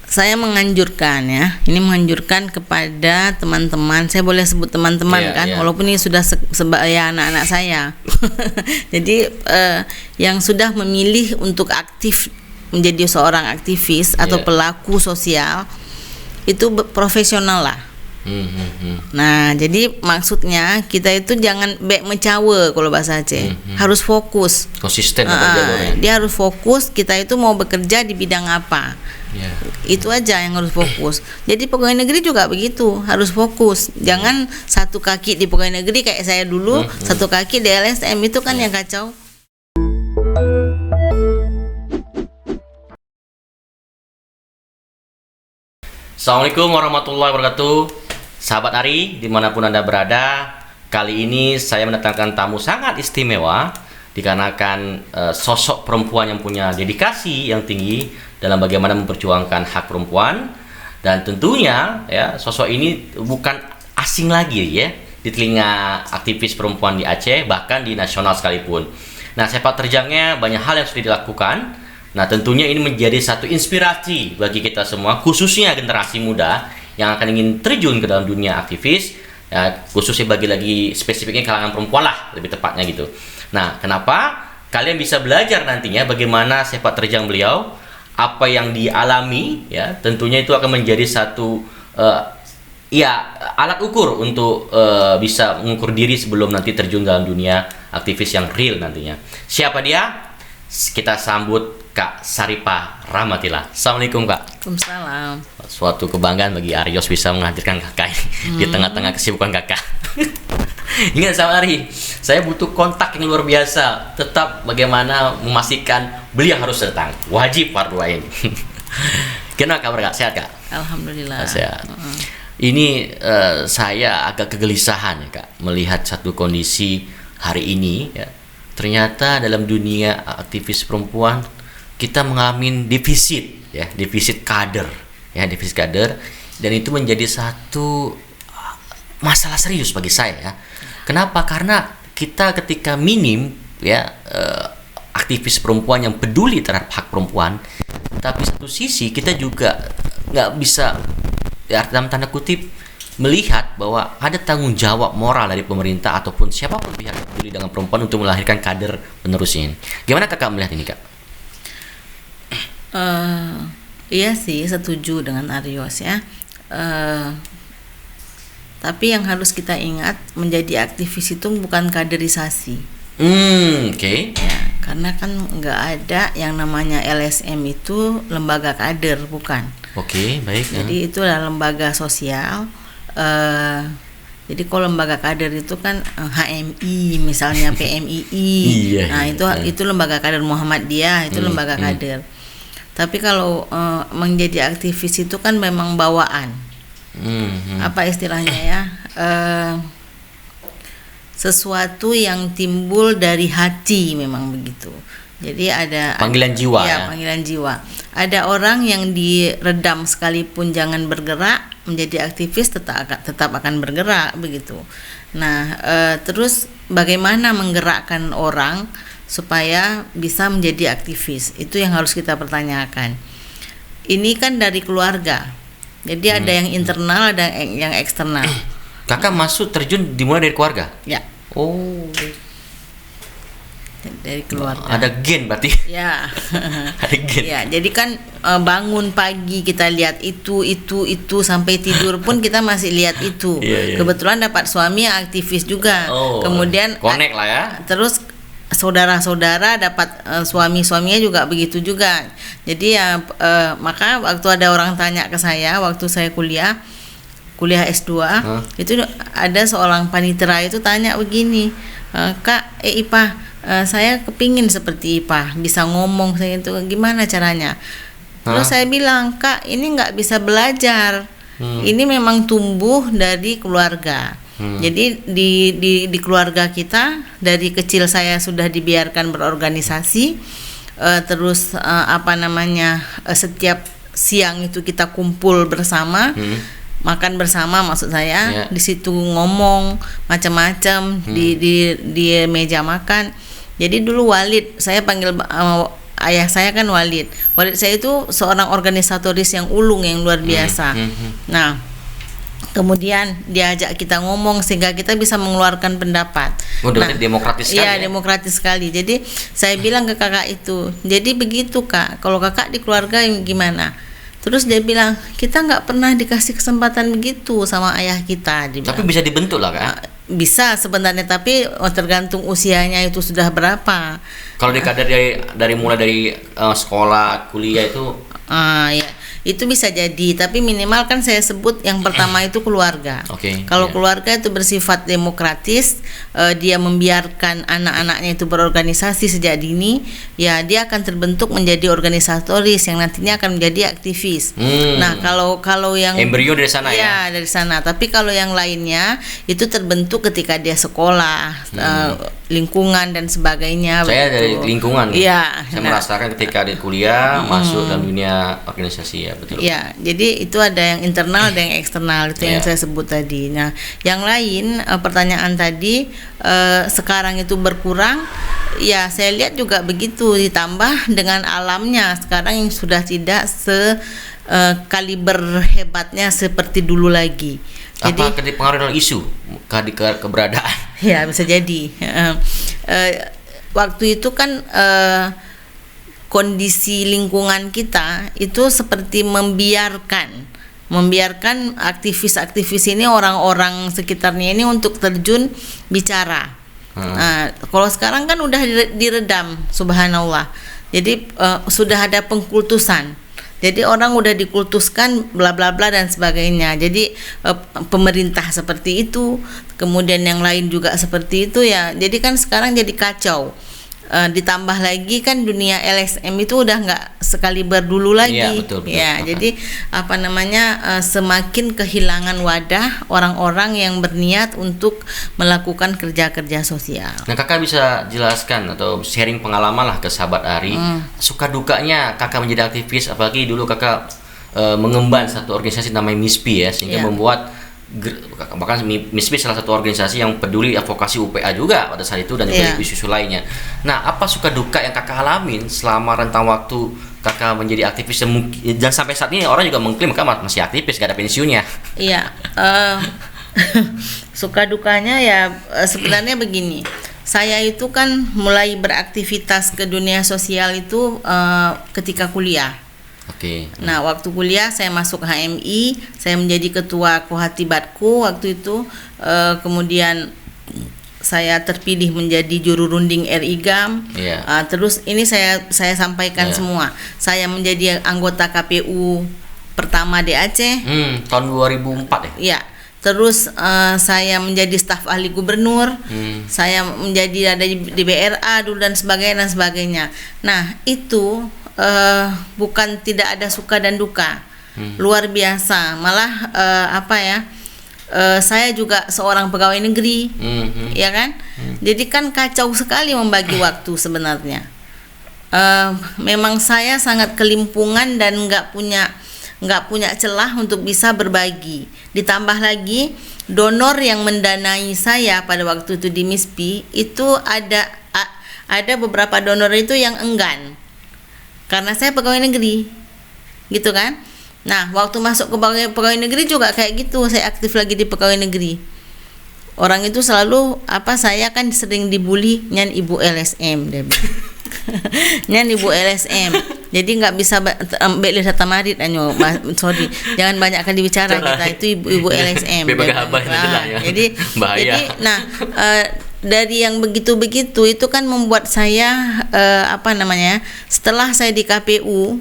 saya menganjurkan ya, ini menganjurkan kepada teman-teman, saya boleh sebut teman-teman kan, walaupun ini sudah sebaya anak-anak saya. Jadi yang sudah memilih untuk aktif menjadi seorang aktivis atau pelaku sosial itu profesional lah. Nah, jadi maksudnya kita itu jangan bek mencawe kalau bahasa Aceh. Harus fokus. Konsisten dia harus fokus, kita itu mau bekerja di bidang apa. Itu aja yang harus fokus. Jadi pegawai negeri juga begitu, harus fokus. Jangan satu kaki di pegawai negeri kayak saya dulu, satu kaki di LSM, itu kan yang kacau. Assalamualaikum warahmatullahi wabarakatuh. Sahabat Ari, dimanapun Anda berada, kali ini saya mendatangkan tamu sangat istimewa dikarenakan sosok perempuan yang punya dedikasi yang tinggi dalam bagaimana memperjuangkan hak perempuan. Dan tentunya ya, sosok ini bukan asing lagi ya di telinga aktivis perempuan di Aceh, bahkan di nasional sekalipun. Nah, sepak terjangnya banyak hal yang sudah dilakukan. Nah, tentunya ini menjadi satu inspirasi bagi kita semua, khususnya generasi muda yang akan ingin terjun ke dalam dunia aktivis, ya, khususnya bagi lagi spesifiknya kalangan perempuan lah, lebih tepatnya gitu. Nah, kenapa? Kalian bisa belajar nantinya bagaimana sepak terjang beliau, apa yang dialami, ya, tentunya itu akan menjadi satu alat ukur untuk bisa mengukur diri sebelum nanti terjun dalam dunia aktivis yang real nantinya. Siapa dia? Kita sambut Kak Saripah Rahmatillah. Assalamualaikum Kak. Waalaikumsalam. Suatu kebanggaan bagi Arios bisa menghadirkan kakak di tengah-tengah kesibukan kakak. Ingat sama Ari, saya butuh kontak yang luar biasa. Tetap bagaimana memastikan beliau harus datang. Wajib fardu ain. Gimana kabar Kak? Sehat Kak? Alhamdulillah. Sehat. Ini saya agak kegelisahan ya Kak, melihat satu kondisi hari ini ya. Ternyata dalam dunia aktivis perempuan kita mengalami defisit kader, dan itu menjadi satu masalah serius bagi saya ya. Kenapa? Karena kita ketika minim ya aktivis perempuan yang peduli terhadap hak perempuan, tapi satu sisi kita juga nggak bisa ya, dalam tanda kutip melihat bahwa ada tanggung jawab moral dari pemerintah ataupun siapapun pihak yang peduli dengan perempuan untuk melahirkan kader penerusnya. Gimana kakak melihat ini Kak? Iya sih, setuju dengan Arios ya. Tapi yang harus kita ingat, menjadi aktivis itu bukan kaderisasi. Oke. Ya, karena kan nggak ada yang namanya LSM itu lembaga kader, bukan. Oke, baik. Jadi itu adalah lembaga sosial. Jadi kalau lembaga kader itu kan HMI misalnya, PMII. Nah, itu lembaga kader, Muhammadiyah itu lembaga kader. Tapi kalau menjadi aktivis itu kan memang bawaan. Apa istilahnya ya? Sesuatu yang timbul dari hati, memang begitu. Jadi ada panggilan jiwa ya. Panggilan jiwa. Ada orang yang diredam sekalipun jangan bergerak, menjadi aktivis tetap akan bergerak begitu. Nah, terus bagaimana menggerakkan orang supaya bisa menjadi aktivis? Itu yang harus kita pertanyakan. Ini kan dari keluarga. Jadi ada yang internal, ada yang eksternal. Kakak masuk terjun dimulai dari keluarga? Ya. Oh. Dari keluarga. Ada gen berarti? Ya. Ada gen. Ya, jadi kan bangun pagi kita lihat itu sampai tidur pun kita masih lihat itu. Kebetulan dapat suami yang aktivis juga. Kemudian connect lah ya. Terus saudara-saudara dapat suami-suaminya juga begitu juga. Jadi ya maka waktu ada orang tanya ke saya waktu saya kuliah S2, itu ada seorang panitera itu tanya begini, Kak, Ipah, saya kepingin seperti Ipah, bisa ngomong, saya itu gimana caranya? Terus saya bilang, Kak, ini nggak bisa belajar, ini memang tumbuh dari keluarga. Jadi di keluarga kita dari kecil saya sudah dibiarkan berorganisasi, terus setiap siang itu kita kumpul bersama. Makan bersama maksud saya, di situ ngomong macam-macam di meja makan. Jadi dulu Walid, saya panggil ayah saya kan Walid saya itu seorang organisatoris yang ulung, yang luar biasa. Nah, kemudian diajak kita ngomong sehingga kita bisa mengeluarkan pendapat. Demokratis sekali. Iya, demokratis sekali. Jadi saya bilang ke kakak itu, jadi begitu Kak, kalau kakak di keluarga gimana? Terus dia bilang, kita nggak pernah dikasih kesempatan begitu sama ayah kita. Tapi bisa dibentuk lah Kak? Bisa sebenarnya, tapi tergantung usianya itu sudah berapa. Kalau dari mulai dari sekolah, kuliah itu? Ya, itu bisa jadi, tapi minimal kan saya sebut yang pertama itu keluarga. Kalau keluarga itu bersifat demokratis, dia membiarkan anak-anaknya itu berorganisasi sejak dini, ya dia akan terbentuk menjadi organisatoris yang nantinya akan menjadi aktivis. Nah, kalau yang embrio dari sana ya dari sana, tapi kalau yang lainnya itu terbentuk ketika dia sekolah, lingkungan dan sebagainya. Saya dari lingkungan. Iya. Saya merasakan ketika di kuliah masuk dalam dunia organisasi. Ya, betul. Ya, jadi itu ada yang internal, ada yang eksternal, itu yang saya sebut tadi. Nah, yang lain pertanyaan tadi sekarang itu berkurang, ya saya lihat juga begitu, ditambah dengan alamnya sekarang yang sudah tidak kaliber hebatnya seperti dulu lagi. Jadi apa dipengaruhi oleh isu keberadaan? Ya, bisa jadi. Waktu itu kan kondisi lingkungan kita itu seperti membiarkan aktivis-aktivis ini, orang-orang sekitarnya ini untuk terjun bicara. Nah, kalau sekarang kan udah diredam, subhanallah. Jadi sudah ada pengkultusan. Jadi orang udah dikultuskan bla bla bla dan sebagainya. Jadi pemerintah seperti itu, kemudian yang lain juga seperti itu ya. Jadi kan sekarang jadi kacau. Ditambah lagi kan dunia LSM itu udah nggak sekaliber dulu lagi. Ya, betul. Ya, jadi semakin kehilangan wadah orang-orang yang berniat untuk melakukan kerja-kerja sosial. Nah, kakak bisa jelaskan atau sharing pengalaman lah ke sahabat Ari, suka dukanya kakak menjadi aktivis, apalagi dulu kakak mengemban satu organisasi namanya MISPI ya, sehingga membuat bahkan MISPI salah satu organisasi yang peduli advokasi UPA juga pada saat itu dan juga isu-isu lainnya. Nah, apa suka duka yang kakak alamin selama rentang waktu kakak menjadi aktivis dan sampai saat ini orang juga mengklaim kakak masih aktivis, gak ada pensiunnya? Iya, suka dukanya ya sebenarnya begini. Saya itu kan mulai beraktivitas ke dunia sosial itu ketika kuliah. Nah, waktu kuliah saya masuk HMI, saya menjadi ketua Kohatibatku waktu itu. Kemudian saya terpilih menjadi juru runding RIGAM. Terus ini saya sampaikan semua. Saya menjadi anggota KPU pertama di Aceh. Tahun 2004 ya? Iya. Terus saya menjadi staf ahli gubernur, saya menjadi ada di BRA dulu dan sebagainya. Nah, itu bukan tidak ada suka dan duka, luar biasa. Malah saya juga seorang pegawai negeri, ya kan. Jadi kan kacau sekali membagi waktu sebenarnya. Memang saya sangat kelimpungan dan nggak punya celah untuk bisa berbagi. Ditambah lagi donor yang mendanai saya pada waktu itu di MISPI itu ada beberapa donor itu yang enggan. Karena saya pegawai negeri, gitu kan. Nah, waktu masuk ke pegawai negeri juga kayak gitu, saya aktif lagi di pegawai negeri. Orang itu selalu saya kan sering dibully nyan ibu LSM, dia bilang. Nyan ibu LSM. Jadi nggak bisa ambil data marit sorry, jangan banyak kali bicara kita itu ibu LSM. Jadi nah dari yang begitu-begitu itu kan membuat saya setelah saya di KPU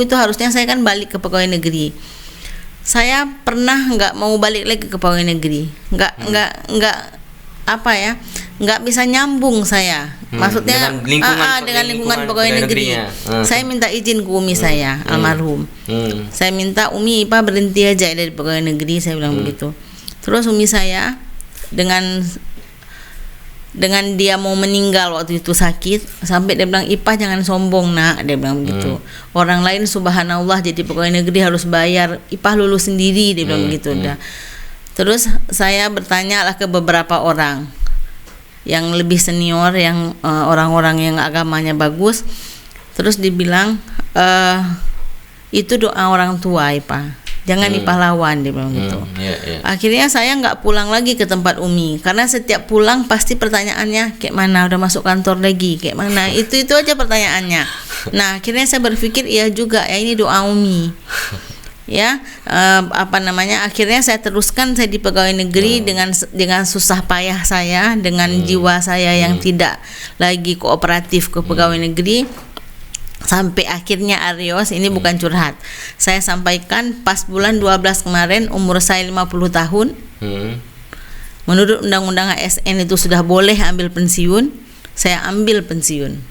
itu harusnya saya kan balik ke pegawai negeri. Saya pernah nggak mau balik lagi ke pegawai negeri, nggak bisa nyambung saya. Maksudnya dengan lingkungan pegawai negeri. Saya minta izin ke Umi saya almarhum. Saya minta Umi Ipa berhenti aja dari pegawai negeri, saya bilang begitu. Terus Umi saya dengan dia mau meninggal waktu itu sakit, sampai dia bilang, Ipa jangan sombong nak, dia bilang begitu. Orang lain subhanallah jadi pegawai negeri harus bayar, Ipa lulus sendiri, dia bilang begitu. Terus saya bertanya lah ke beberapa orang, yang lebih senior, yang orang-orang yang agamanya bagus. Terus dibilang itu doa orang tua, Ipa. Jangan dipahlawan, dia bilang gitu. Akhirnya saya nggak pulang lagi ke tempat Umi, karena setiap pulang pasti pertanyaannya kayak mana, udah masuk kantor lagi, kayak mana, itu aja pertanyaannya. Nah akhirnya saya berpikir iya juga ya, ini doa Umi. Ya, akhirnya saya teruskan, saya di pegawai negeri dengan susah payah saya, dengan jiwa saya yang tidak lagi kooperatif ke pegawai negeri. Sampai akhirnya Arios, ini bukan curhat, saya sampaikan pas bulan 12 kemarin, umur saya 50 tahun. Menurut undang-undang ASN itu sudah boleh ambil pensiun. Saya ambil pensiun.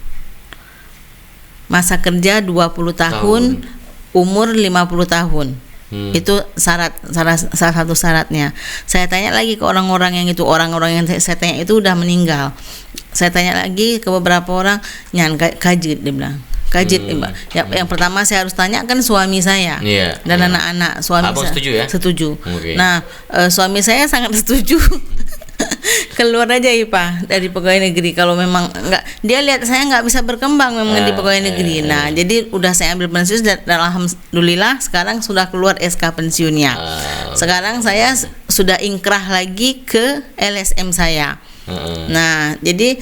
Masa kerja 20 tahun. Umur 50 tahun. Itu salah satu syaratnya. Saya tanya lagi ke orang-orang yang saya tanya itu udah meninggal. Saya tanya lagi ke beberapa orang, nyan kajit, dia bilang. Kajit, yang pertama saya harus tanya kan suami saya dan anak-anak. Suami Abang saya setuju ya? Setuju. Okay. Nah, suami saya sangat setuju. Keluar aja Ipa dari pegawai negeri kalau memang enggak, dia lihat saya nggak bisa berkembang memang di pegawai negeri. Nah, jadi udah saya ambil pensiun dan alhamdulillah sekarang sudah keluar SK pensiunnya. Sekarang saya sudah ingkrah lagi ke LSM saya. Nah, jadi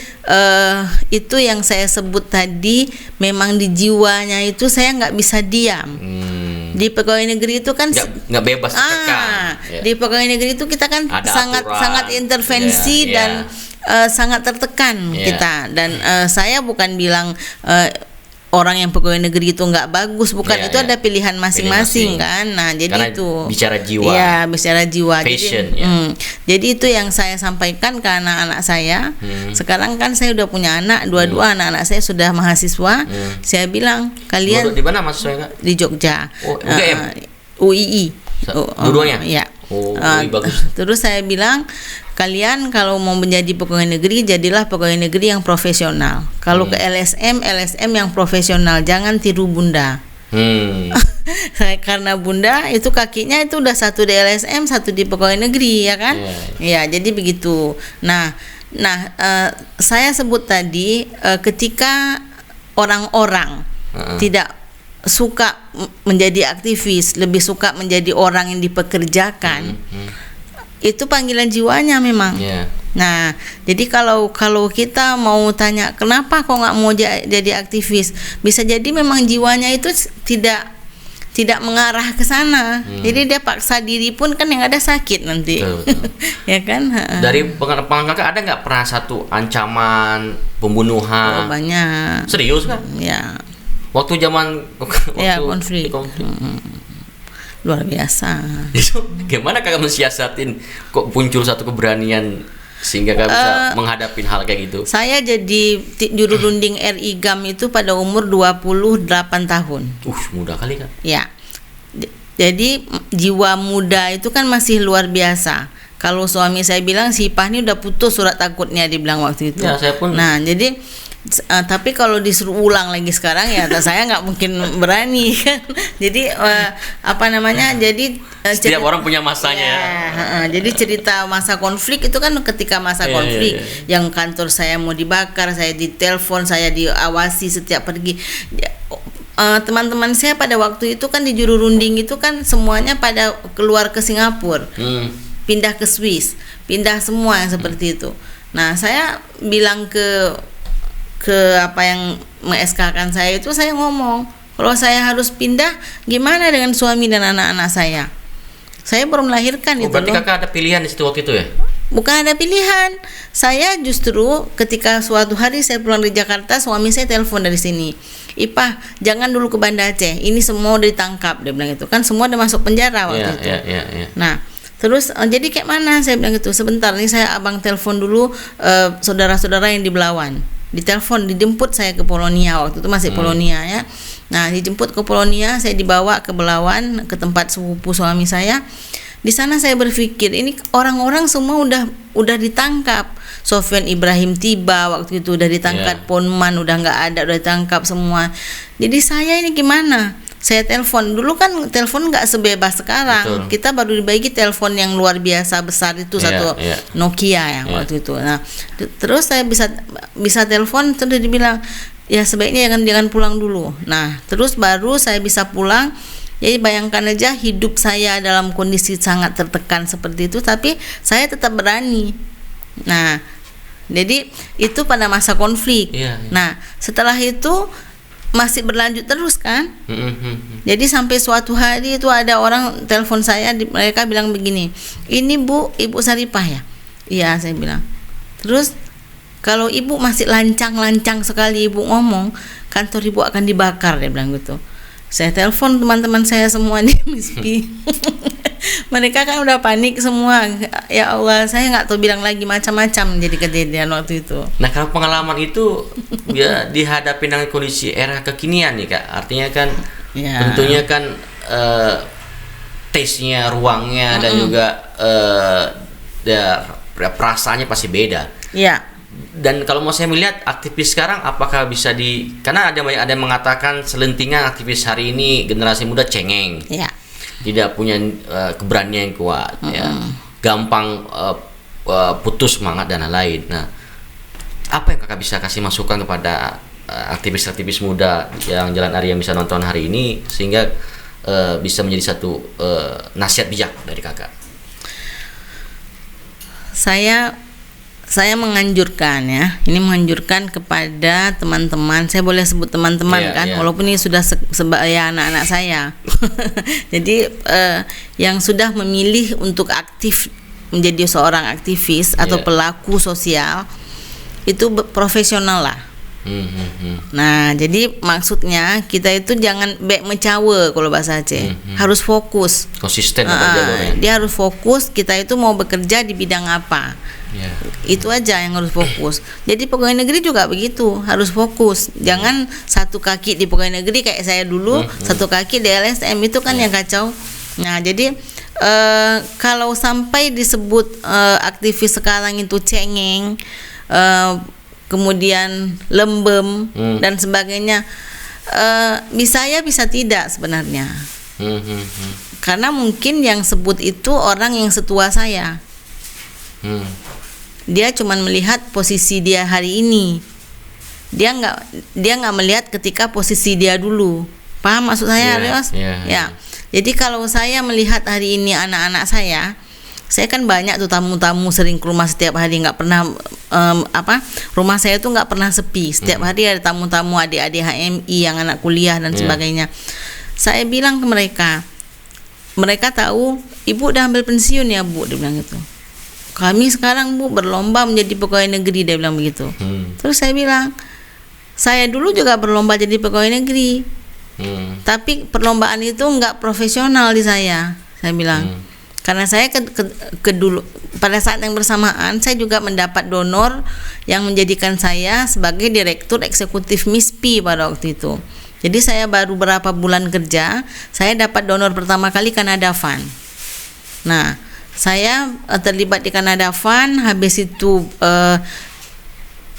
itu yang saya sebut tadi, memang di jiwanya itu saya nggak bisa diam. Di pegawai negeri itu kan nggak bebas tertekan. Di pegawai negeri itu kita kan ada sangat intervensi dan sangat tertekan kita. Dan saya bukan bilang orang yang pegawai negeri itu nggak bagus, bukan, itu ada pilihan masing-masing kan. Nah, jadi karena itu bicara jiwa. Ya, bicara jiwa. Passion, jadi itu yang saya sampaikan ke anak-anak saya. Sekarang kan saya udah punya anak, dua-dua anak-anak saya sudah mahasiswa. Saya bilang, kalian di mana mahasiswanya, Kak? Di Jogja. UGM? UII. Dua-duanya? Ya. Bagus. Terus saya bilang, kalian kalau mau menjadi pegawai negeri, jadilah pegawai negeri yang profesional. Kalau ke LSM yang profesional, jangan tiru Bunda. Karena Bunda itu kakinya itu udah satu di LSM, satu di pegawai negeri, ya kan? Ya, jadi begitu. Nah, saya sebut tadi ketika orang-orang tidak suka menjadi aktivis, lebih suka menjadi orang yang dipekerjakan. Itu panggilan jiwanya memang. Nah, jadi kalau kita mau tanya kenapa kok nggak mau jadi aktivis, bisa jadi memang jiwanya itu tidak mengarah ke sana. Jadi dia paksa diri pun kan yang ada sakit nanti. Betul. Ya kan? Dari pengalaman Kakak ada nggak pernah satu ancaman pembunuhan? Banyak. Serius kan? Ya. Waktu konflik. Luar biasa. Itu gimana Kakak mensiasatin kok muncul satu keberanian sehingga Kakak bisa menghadapi hal kayak gitu? Saya jadi juru runding RI GAM itu pada umur 28 tahun. Muda kali kan? Ya. Jadi jiwa muda itu kan masih luar biasa. Kalau suami saya bilang, si Ipah ini udah putus surat takutnya, dibilang waktu itu. Ya, saya pun. Nah, jadi tapi kalau disuruh ulang lagi sekarang ya saya nggak mungkin berani kan. Jadi jadi setiap orang punya masanya jadi cerita masa konflik itu kan ketika masa konflik yang kantor saya mau dibakar, saya ditelepon, saya diawasi setiap pergi. Teman-teman saya pada waktu itu kan di juru runding itu kan semuanya pada keluar ke Singapura, pindah ke Swiss, pindah semua yang seperti itu. Nah, saya bilang ke apa yang meng-SK-kan saya itu, saya ngomong, kalau saya harus pindah gimana dengan suami dan anak-anak saya? Saya baru melahirkan itu. Berarti Kakak ada pilihan di situ waktu itu ya? Bukan ada pilihan. Saya justru ketika suatu hari saya pulang dari Jakarta, suami saya telepon dari sini. Ipah, jangan dulu ke Banda Aceh. Ini semua udah ditangkap, dia bilang itu. Kan semua udah masuk penjara waktu itu. Nah, terus jadi kayak mana? Saya bilang gitu. Sebentar nih saya abang telepon dulu saudara-saudara yang di Belawan. Ditelepon, dijemput saya ke Polonia, waktu itu masih Polonia ya. Nah, dijemput ke Polonia, saya dibawa ke Belawan, ke tempat sepupu suami saya. Di sana saya berpikir, ini orang-orang semua udah ditangkap. Sofyan Ibrahim tiba waktu itu, udah ditangkap. Ponman udah nggak ada, udah ditangkap semua. Jadi saya ini gimana? saya telepon. Dulu kan telepon nggak sebebas sekarang. Betul. Kita baru dibagi telepon yang luar biasa besar itu, satu Nokia ya waktu itu. Nah, terus saya bisa telepon, terus dibilang ya sebaiknya jangan pulang dulu. Nah, terus baru saya bisa pulang. Jadi bayangkan aja hidup saya dalam kondisi sangat tertekan seperti itu, tapi saya tetap berani. Nah, jadi itu pada masa konflik. Nah, setelah itu masih berlanjut terus kan. Jadi sampai suatu hari itu ada orang telepon saya, mereka bilang begini, ini Bu, Ibu Saripah ya? Iya, saya bilang. Terus kalau Ibu masih lancang-lancang sekali Ibu ngomong, kantor Ibu akan dibakar, dia bilang gitu. Saya telepon teman-teman saya semua di MISPI. Mereka kan udah panik semua. Ya Allah, saya nggak tahu bilang lagi, macam-macam jadi kejadian waktu itu. Nah, kalau pengalaman itu ya dihadapi dengan kondisi era kekinian nih Kak. Artinya kan tentunya kan taste-nya, ruangnya dan juga perasaannya pasti beda. Iya. Dan kalau mau saya melihat aktivis sekarang, apakah bisa karena ada yang mengatakan selentingan aktivis hari ini generasi muda cengeng, tidak punya keberanian yang kuat, gampang putus semangat dan lain-lain. Nah, apa yang kakak bisa kasih masukan kepada aktivis-aktivis muda yang Jalan Ari yang bisa nonton hari ini sehingga bisa menjadi satu nasihat bijak dari kakak? Saya menganjurkan ya, ini menganjurkan kepada teman-teman, saya boleh sebut teman-teman walaupun ini sudah sebaya anak-anak saya. Jadi yang sudah memilih untuk aktif menjadi seorang aktivis atau pelaku sosial itu profesional lah. Nah, jadi maksudnya kita itu jangan bek mencawe kalau bahasa Aceh, harus fokus, konsisten. Dia harus fokus, kita itu mau bekerja di bidang apa. Itu aja yang harus fokus. Jadi pegawai negeri juga begitu, harus fokus. Jangan satu kaki di pegawai negeri kayak saya dulu, satu kaki di LSM, itu kan yang kacau. Nah, jadi kalau sampai disebut aktivis sekarang itu cengeng, kemudian lembem dan sebagainya, bisa ya bisa tidak sebenarnya. Karena mungkin yang sebut itu orang yang setua saya. Dia cuman melihat posisi dia hari ini. Dia nggak melihat ketika posisi dia dulu. Paham maksud saya, Rios? Ya. Jadi kalau saya melihat hari ini anak-anak saya kan banyak tuh tamu-tamu sering ke rumah setiap hari, nggak pernah rumah saya tuh nggak pernah sepi. Setiap hari ada tamu-tamu, adik-adik HMI yang anak kuliah dan sebagainya. Saya bilang ke mereka tahu, Ibu udah ambil pensiun ya Bu, dia bilang gitu. Kami sekarang Bu berlomba menjadi pegawai negeri, dia bilang begitu. Terus saya bilang, saya dulu juga berlomba jadi pegawai negeri, tapi perlombaan itu nggak profesional di saya bilang. Karena saya dulu pada saat yang bersamaan saya juga mendapat donor yang menjadikan saya sebagai direktur eksekutif MISPI pada waktu itu. Jadi saya baru berapa bulan kerja, saya dapat donor pertama kali Canada Fund. Nah, saya terlibat di Canada Fund. Habis itu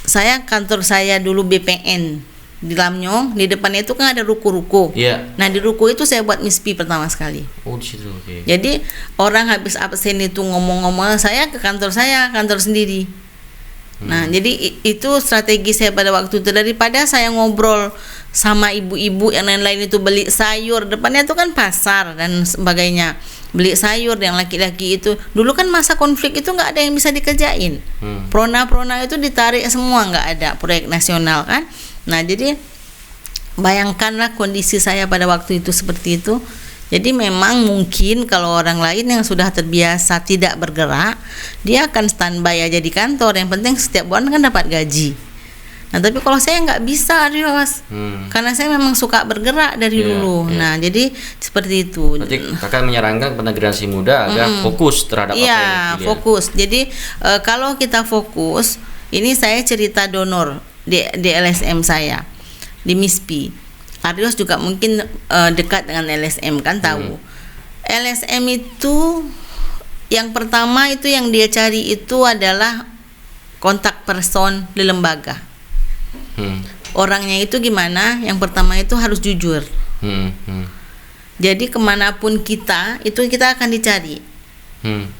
saya kantor saya dulu BPN di Lamnyong, di depannya itu kan ada ruko-ruko. Nah, di ruko itu saya buat MISPI pertama sekali. Di situ. Jadi orang habis absen itu ngomong-ngomong, saya ke kantor sendiri. Nah, jadi itu strategi saya pada waktu itu. Daripada saya ngobrol sama ibu-ibu yang lain-lain itu beli sayur, depannya itu kan pasar dan sebagainya, beli sayur yang laki-laki itu. Dulu kan masa konflik itu nggak ada yang bisa dikerjain. Prona itu ditarik semua, nggak ada proyek nasional kan. Nah, jadi bayangkanlah kondisi saya pada waktu itu seperti itu. Jadi memang mungkin kalau orang lain yang sudah terbiasa tidak bergerak, dia akan standby aja di kantor, yang penting setiap bulan kan dapat gaji. Nah, tapi kalau saya nggak bisa, Rios, karena saya memang suka bergerak dari dulu. Nah, jadi seperti itu. Berarti kakak menyarankan kepada generasi muda agar fokus terhadap apa yang dipilih. Fokus. Jadi kalau kita fokus, ini saya cerita donor di LSM saya di MISPI. Arios juga mungkin dekat dengan LSM kan, tahu. LSM itu yang pertama itu yang dia cari itu adalah kontak person di lembaga. Orangnya itu gimana? Yang pertama itu harus jujur. Jadi kemanapun kita akan dicari,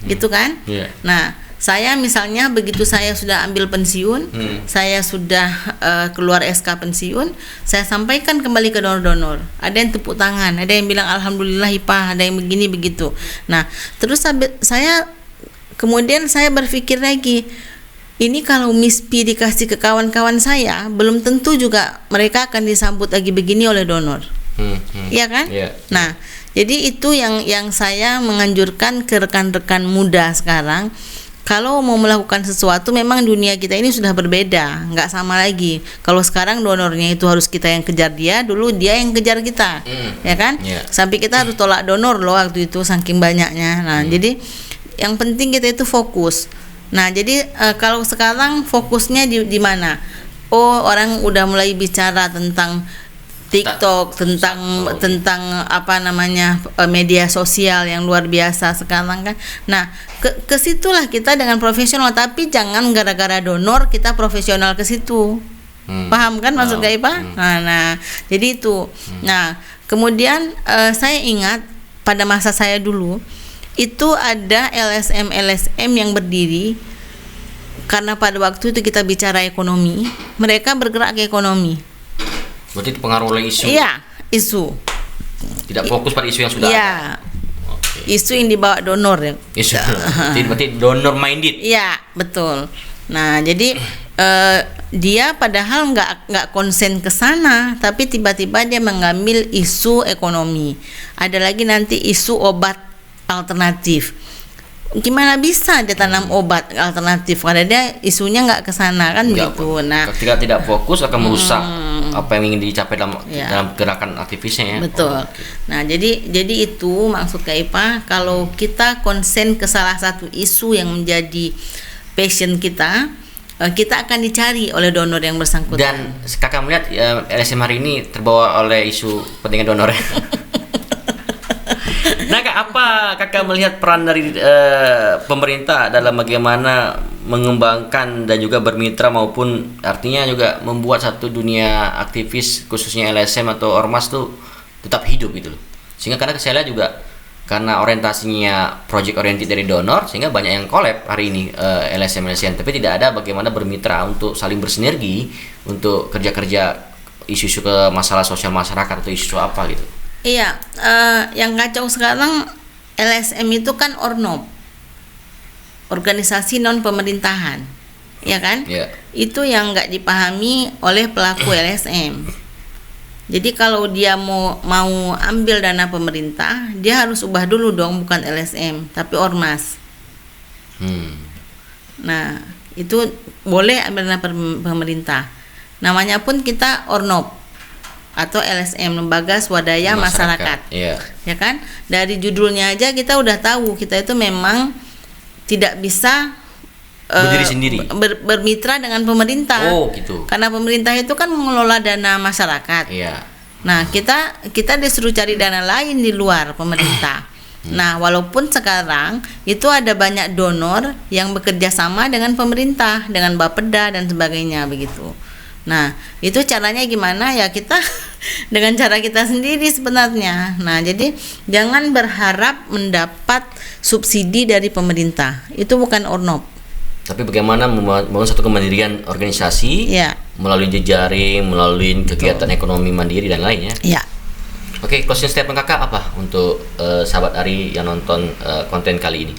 gitu kan? Yeah. Nah, saya misalnya begitu saya sudah ambil pensiun, saya sudah keluar SK pensiun, saya sampaikan kembali ke donor-donor. Ada yang tepuk tangan, ada yang bilang alhamdulillah Ipah, ada yang begini begitu. Nah, terus kemudian saya berpikir lagi, ini kalau MISPI dikasih ke kawan-kawan saya, belum tentu juga mereka akan disambut lagi begini oleh donor. Iya kan? Yeah. Nah, jadi itu yang saya menganjurkan ke rekan-rekan muda sekarang. Kalau mau melakukan sesuatu, memang dunia kita ini sudah berbeda, nggak sama lagi. Kalau sekarang donornya itu harus kita yang kejar dia, dulu dia yang kejar kita, ya kan? Yeah. Sampai kita harus tolak donor loh waktu itu saking banyaknya. Nah, jadi yang penting kita itu fokus. Nah, jadi kalau sekarang fokusnya di mana? Oh, orang udah mulai bicara tentang TikTok, tentang apa namanya media sosial yang luar biasa sekarang kan. Nah, ke situlah kita dengan profesional, tapi jangan gara-gara donor kita profesional ke situ. Paham kan maksud Kak Ipa? Nah, jadi itu. Nah, kemudian saya ingat pada masa saya dulu itu ada LSM yang berdiri karena pada waktu itu kita bicara ekonomi, mereka bergerak ke ekonomi. Berarti dipengaruhi oleh isu? Iya, isu. Tidak fokus pada isu yang sudah ada? Okay. Isu yang dibawa donor ya. Isu, berarti donor minded? Iya, betul. Nah, jadi dia padahal nggak konsen ke sana, tapi tiba-tiba dia mengambil isu ekonomi. Ada lagi nanti isu obat alternatif. Gimana bisa dia tanam obat alternatif karena dia isunya nggak ke sana kan begitu. Nah, ketika tidak fokus akan merusak apa yang ingin dicapai dalam gerakan aktivisnya ya. Betul. Nah, jadi itu maksud Kak Ipa, kalau kita konsen ke salah satu isu yang menjadi passion kita akan dicari oleh donor yang bersangkutan. Dan Kakak melihat LSM hari ini terbawa oleh isu pentingan donor. Nah, Kak, apa Kakak melihat peran dari pemerintah dalam bagaimana mengembangkan dan juga bermitra maupun artinya juga membuat satu dunia aktivis khususnya LSM atau ormas tuh tetap hidup gitu loh. Sehingga karena saya lihat juga karena orientasinya project oriented dari donor sehingga banyak yang collab hari ini LSM, tapi tidak ada bagaimana bermitra untuk saling bersinergi untuk kerja-kerja isu-isu ke masalah sosial masyarakat atau isu apa gitu. Iya, yang kacau sekarang LSM itu kan ornob, organisasi non pemerintahan, ya kan? Yeah. Itu yang nggak dipahami oleh pelaku LSM. Jadi kalau dia mau ambil dana pemerintah, dia harus ubah dulu dong, bukan LSM, tapi ormas. Nah, itu boleh ambil dana pemerintah. Namanya pun kita ornob atau LSM, lembaga swadaya masyarakat. Yeah. Ya kan? Dari judulnya aja kita udah tahu kita itu memang tidak bisa berdiri sendiri, bermitra dengan pemerintah. Oh, gitu. Karena pemerintah itu kan mengelola dana masyarakat. Yeah. Nah, kita disuruh cari dana lain di luar pemerintah. Nah, walaupun sekarang itu ada banyak donor yang bekerja sama dengan pemerintah, dengan Bapeda dan sebagainya begitu. Nah, itu caranya gimana ya, kita dengan cara kita sendiri sebenarnya. Nah, jadi jangan berharap mendapat subsidi dari pemerintah. Itu bukan ornob. Tapi bagaimana membangun satu kemandirian organisasi melalui jejaring, melalui kegiatan ekonomi mandiri dan lainnya. Iya. Oke, closing statement Kakak apa untuk sahabat Ari yang nonton konten kali ini?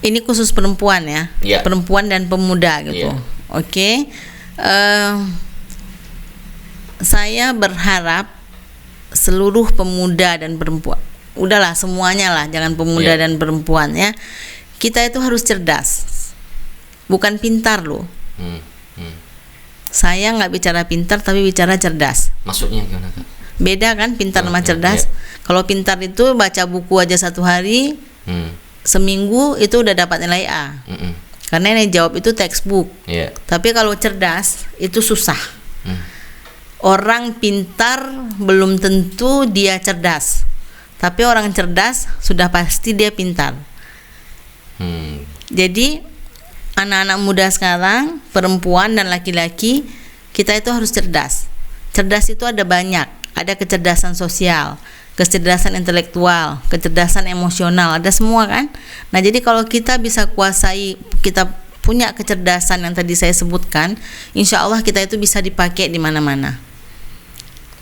Ini khusus perempuan ya, perempuan dan pemuda gitu. Oke. Saya berharap seluruh pemuda dan perempuan, udahlah semuanya lah, jangan pemuda dan perempuan ya. Kita itu harus cerdas, bukan pintar loh. Saya nggak bicara pintar tapi bicara cerdas. Maksudnya gimana Kak? Beda kan pintar sama cerdas. Kalau pintar itu baca buku aja 1 hari. Seminggu itu udah dapat nilai A. Karena yang jawab itu textbook. Tapi kalau cerdas itu susah. Orang pintar belum tentu dia cerdas, tapi orang cerdas sudah pasti dia pintar. Jadi anak-anak muda sekarang, perempuan dan laki-laki, kita itu harus cerdas. cerdas itu ada banyak. Ada kecerdasan sosial, kecerdasan intelektual, kecerdasan emosional, ada semua kan. Nah jadi kalau kita bisa kuasai, kita punya kecerdasan yang tadi saya sebutkan, insya Allah kita itu bisa dipakai di mana-mana.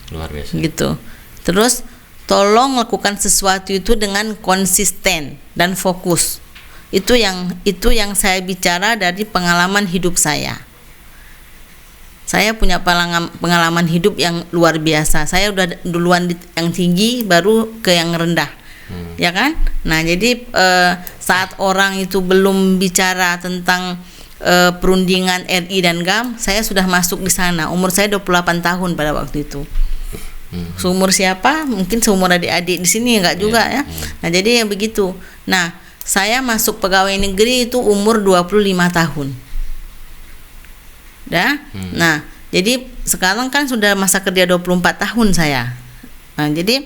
Luar biasa. Gitu. Terus tolong lakukan sesuatu itu dengan konsisten dan fokus. Itu yang saya bicara dari pengalaman hidup saya. Saya punya pengalaman hidup yang luar biasa. Saya udah duluan di yang tinggi, baru ke yang rendah, ya kan? Nah jadi saat orang itu belum bicara tentang perundingan RI dan GAM, saya sudah masuk di sana. Umur saya 28 tahun pada waktu itu. Seumur siapa? Mungkin seumur adik-adik di sini enggak juga ya. Nah jadi yang begitu. Nah saya masuk pegawai negeri itu umur 25 tahun. Nah, jadi sekarang kan sudah masa kerja 24 tahun saya. Nah, jadi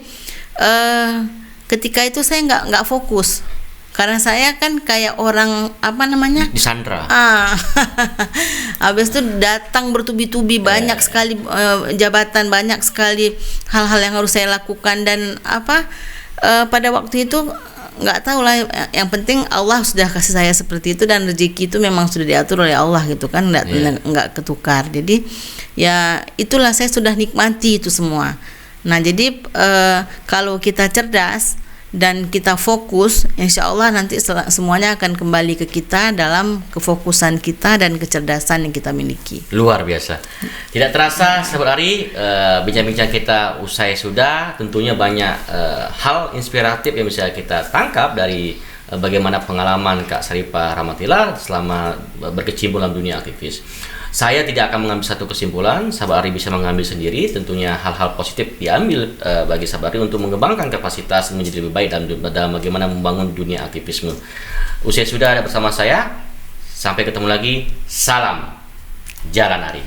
ketika itu saya nggak fokus. Karena saya kan kayak orang disandra. Habis itu datang bertubi-tubi, banyak sekali jabatan, banyak sekali hal-hal yang harus saya lakukan, dan pada waktu itu nggak tahu lah, yang penting Allah sudah kasih saya seperti itu, dan rezeki itu memang sudah diatur oleh Allah gitu kan, nggak ketukar. Jadi ya itulah, saya sudah nikmati itu semua. Nah jadi kalau kita cerdas dan kita fokus, insya Allah nanti semuanya akan kembali ke kita dalam kefokusan kita dan kecerdasan yang kita miliki. Luar biasa. Tidak terasa sahabat Ari, bincang-bincang kita usai sudah. Tentunya banyak hal inspiratif yang bisa kita tangkap dari bagaimana pengalaman Kak Saripah Rahmatillah selama berkecimpung dalam dunia aktivis. Saya tidak akan mengambil satu kesimpulan, sahabat Ari bisa mengambil sendiri. Tentunya hal-hal positif diambil bagi sahabat Ari untuk mengembangkan kapasitas menjadi lebih baik dalam bagaimana membangun dunia aktivisme. Usai sudah ada bersama saya. Sampai ketemu lagi. Salam Jalan Ari.